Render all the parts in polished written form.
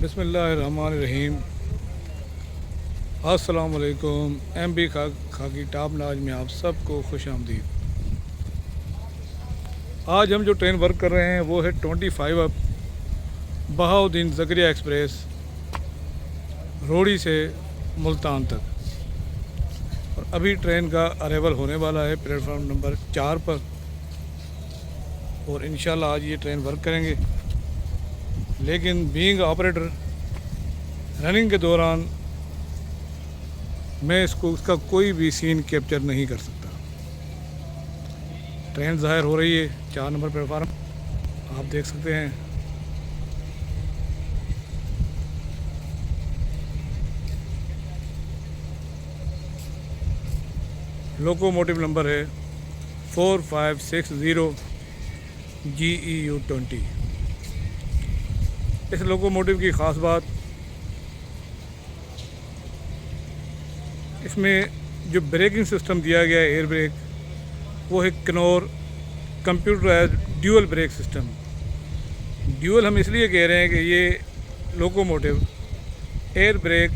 बिस्मिल्लाहिर्रहमानिर्रहीम। अस्सलाम वालेकुम। MB खाकी टॉप नाज में आप सबको खुश आमदीद। आज हम जो ट्रेन वर्क कर रहे हैं वो है 25 अप बहाउद्दीन ज़करिया एक्सप्रेस रोड़ी से मुल्तान तक। और अभी ट्रेन का अरेवल होने वाला है प्लेटफॉर्म नंबर 4 पर और इंशाल्लाह आज ये ट्रेन वर्क करेंगे। लेकिन बीइंग ऑपरेटर रनिंग के दौरान मैं उसका कोई भी सीन कैप्चर नहीं कर सकता। ट्रेन ज़ाहिर हो रही है 4 नंबर प्लेटफार्म, आप देख सकते हैं। लोकोमोटिव नंबर है 4560 GEU 20। इस लोकोमोटिव की ख़ास बात, इसमें जो ब्रेकिंग सिस्टम दिया गया है एयर ब्रेक, वो है Kinnaur computerised dual brake system. Dual हम इसलिए कह रहे हैं कि ये लोकोमोटिव एयर ब्रेक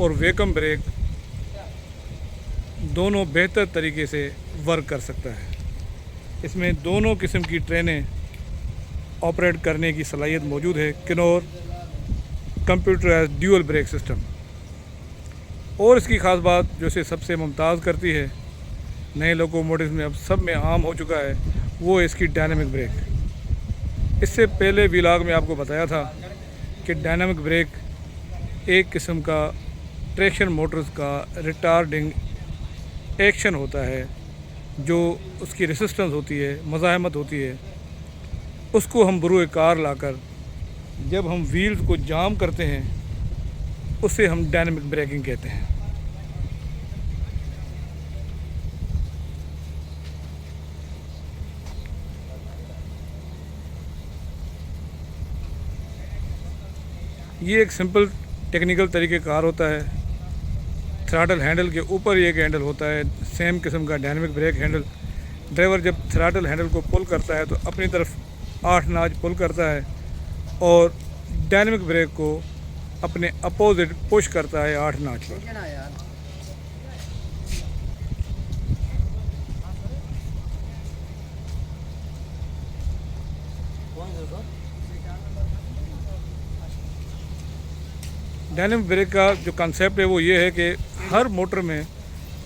और वेकम ब्रेक दोनों बेहतर तरीके से वर्क कर सकता है। इसमें दोनों किस्म की ट्रेनें ऑपरेट करने की सलाहियत मौजूद है, Kinnaur computerised dual brake system. और इसकी ख़ास बात जो इसे सबसे मुमताज़ करती है, नए लोकोमोटिव में अब सब में आम हो चुका है, वो है इसकी डायनामिक ब्रेक। इससे पहले व्लॉग में आपको बताया था कि डायनामिक ब्रेक एक किस्म का ट्रैक्शन मोटर्स का रिटार्डिंग एक्शन होता है। जो उसकी रेसिस्टेंस होती है, मज़ाहमत होती है, उसको हम बरूए कार लाकर जब हम व्हील्स को जाम करते हैं उसे हम डायनामिक ब्रेकिंग कहते हैं। ये एक सिंपल टेक्निकल तरीके कार होता है। थ्रॉटल हैंडल के ऊपर एक हैंडल होता है, सेम किस्म का डायनामिक ब्रेक हैंडल। ड्राइवर जब थ्रॉटल हैंडल को पुल करता है तो अपनी तरफ 8 नॉच पुल करता है और डायनामिक ब्रेक को अपने अपोजिट पुश करता है 8 नॉच पर। डायनामिक ब्रेक का जो कंसेप्ट है वो ये है कि हर मोटर में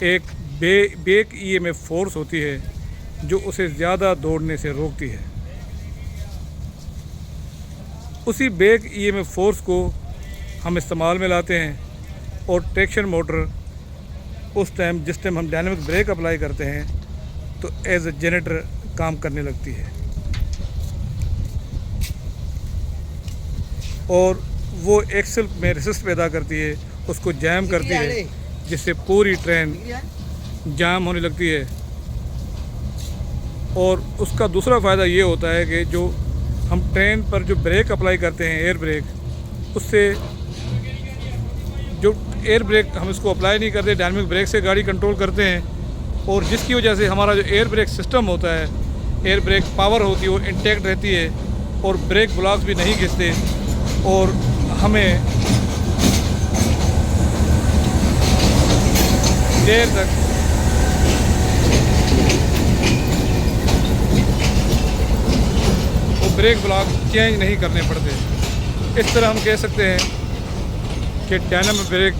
एक बैक EMF फोर्स होती है जो उसे ज़्यादा दौड़ने से रोकती है। उसी बैक EMF फोर्स को हम इस्तेमाल में लाते हैं और ट्रैक्शन मोटर जिस टाइम हम डायनामिक ब्रेक अप्लाई करते हैं तो एज ए जनरेटर काम करने लगती है और वो एक्सल में रेसिस्ट पैदा करती है, उसको जैम करती है, जिससे पूरी ट्रेन जाम होने लगती है। और उसका दूसरा फ़ायदा ये होता है कि जो हम ट्रेन पर जो ब्रेक अप्लाई करते हैं एयर ब्रेक, उससे जो एयर ब्रेक हम इसको अप्लाई नहीं करते, डायनामिक ब्रेक से गाड़ी कंट्रोल करते हैं और जिसकी वजह से हमारा जो एयर ब्रेक सिस्टम होता है, एयर ब्रेक पावर होती है, वो इंटैक्ट रहती है और ब्रेक ब्लॉक्स भी नहीं घिसते और हमें देर तक वो ब्रेक ब्लॉक चेंज नहीं करने पड़ते। इस तरह हम कह सकते हैं कि डायनामिक ब्रेक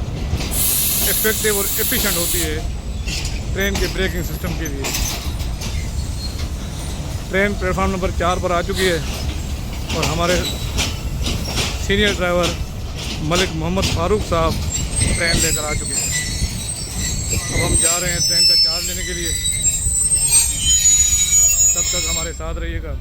इफ़ेक्टिव और एफिशिएंट होती है ट्रेन के ब्रेकिंग सिस्टम के लिए। ट्रेन प्लेटफार्म नंबर 4 पर आ चुकी है और हमारे सीनियर ड्राइवर मलिक मोहम्मद फ़ारूक साहब ट्रेन लेकर आ चुके हैं। अब हम जा रहे हैं ट्रेन का चार्ज लेने के लिए। तब तक हमारे साथ रहिएगा।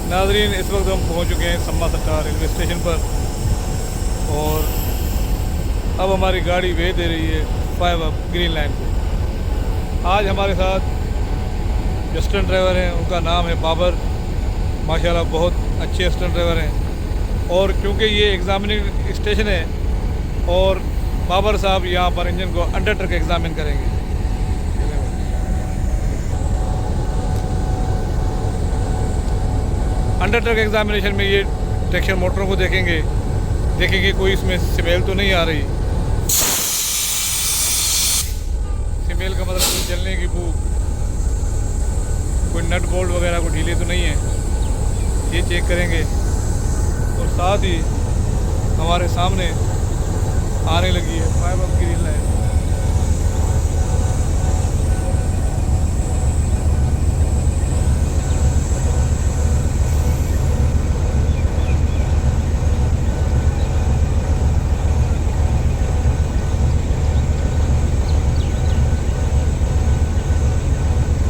नाज़रीन, इस वक्त हम पहुंच चुके हैं सम्मा सट्टा रेलवे स्टेशन पर और अब हमारी गाड़ी वे दे रही है 5 अप ग्रीन लाइन को। आज हमारे साथ जो स्टंट ड्राइवर हैं उनका नाम है बाबर। माशाल्लाह बहुत अच्छे स्टंट ड्राइवर हैं और क्योंकि ये एग्ज़ामिनिंग स्टेशन है और बाबर साहब यहाँ पर इंजन को अंडर ट्रक एग्ज़ामिन करेंगे। अंडर ट्रक एग्जामिनेशन में ये ट्रैक्शन मोटरों को देखेंगे कोई इसमें स्मेल तो नहीं आ रही। स्मेल का मतलब कोई जलने की बू, कोई नट बोल्ट वगैरह को ढीले तो नहीं है, ये चेक करेंगे। और साथ ही हमारे सामने आने लगी है 5 अब ग्रीन लाइन।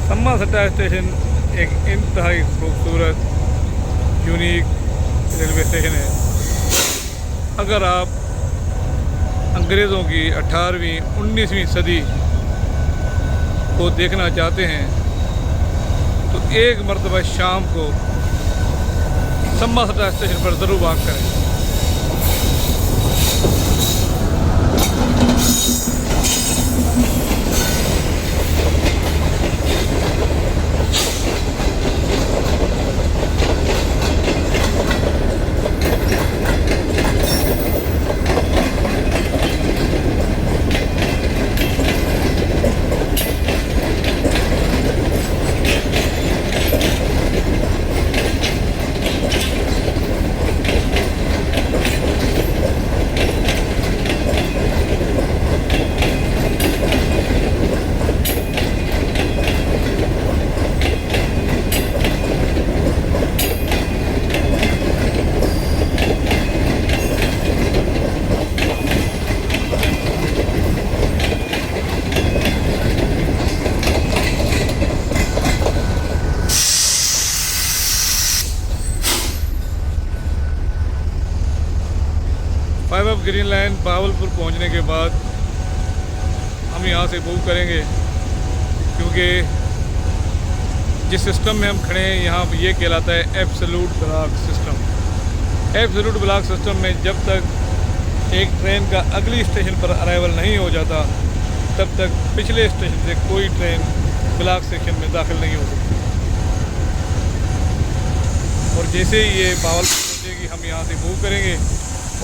सम्मा सट्टा स्टेशन एक इंतहाई खूबसूरत यूनिक रेलवे स्टेशन है। अगर आप अंग्रेज़ों की 18वीं 19वीं सदी को देखना चाहते हैं तो एक मरतबा शाम को सम्मा सट्टा स्टेशन पर ज़रूर वॉक करें। 5 अब ग्रीन लाइन बहावलपुर पहुंचने के बाद हम यहाँ से मूव करेंगे, क्योंकि जिस सिस्टम में हम खड़े हैं यहाँ ये कहलाता है absolute block system. Absolute block system में जब तक एक ट्रेन का अगली स्टेशन पर अराइवल नहीं हो जाता तब तक पिछले स्टेशन से कोई ट्रेन ब्लॉक सेक्शन में दाखिल नहीं हो सकती। और जैसे ही ये बहावलपुर पहुँचेगी हम यहाँ से मूव करेंगे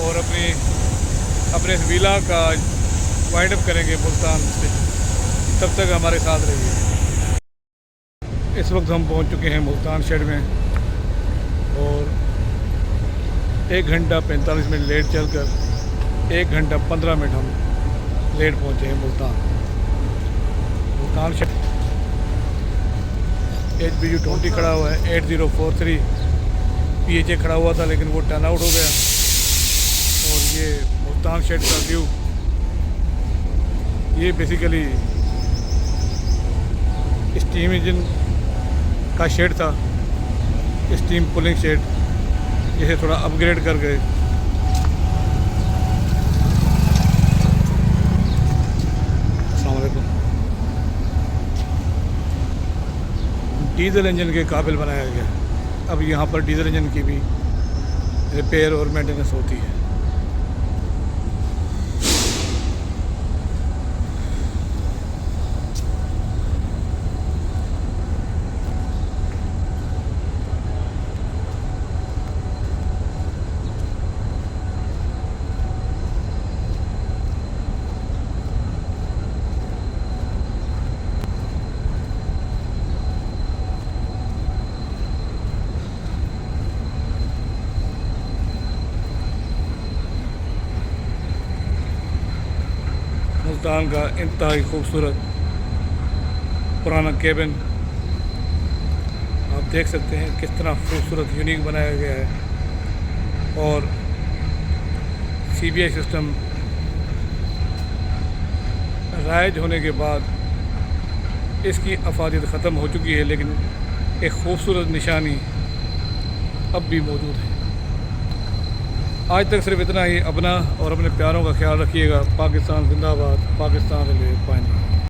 और अपने विला का वाइंड अप करेंगे मुल्तान से। तब तक हमारे साथ रहिए। इस वक्त हम पहुंच चुके हैं मुल्तान शेड में और 1 घंटा 45 मिनट लेट चलकर 1 घंटा 15 मिनट हम लेट पहुंचे हैं मुल्तान शेड। HBU 20 खड़ा हुआ है, 8043 PHA खड़ा हुआ था लेकिन वो टर्न आउट हो गया। और ये मुल्तान शेड का व्यू, ये बेसिकली स्टीम इंजन का शेड था, स्टीम पुलिंग शेड, जिसे थोड़ा अपग्रेड कर गए। अस्सलाम वालेकुम। डीजल इंजन के काबिल बनाया गया। अब यहाँ पर डीजल इंजन की भी रिपेयर और मेंटेनेंस होती है। मुल्तान का इंतहाई खूबसूरत पुराना केबिन आप देख सकते हैं किस तरह खूबसूरत यूनिक बनाया गया है। और CBI सिस्टम राइज होने के बाद इसकी अफादियत ख़त्म हो चुकी है, लेकिन एक खूबसूरत निशानी अब भी मौजूद है। आज तक सिर्फ इतना ही। अपना और अपने प्यारों का ख्याल रखिएगा। पाकिस्तान जिंदाबाद। पाकिस्तान रेलवे पानी।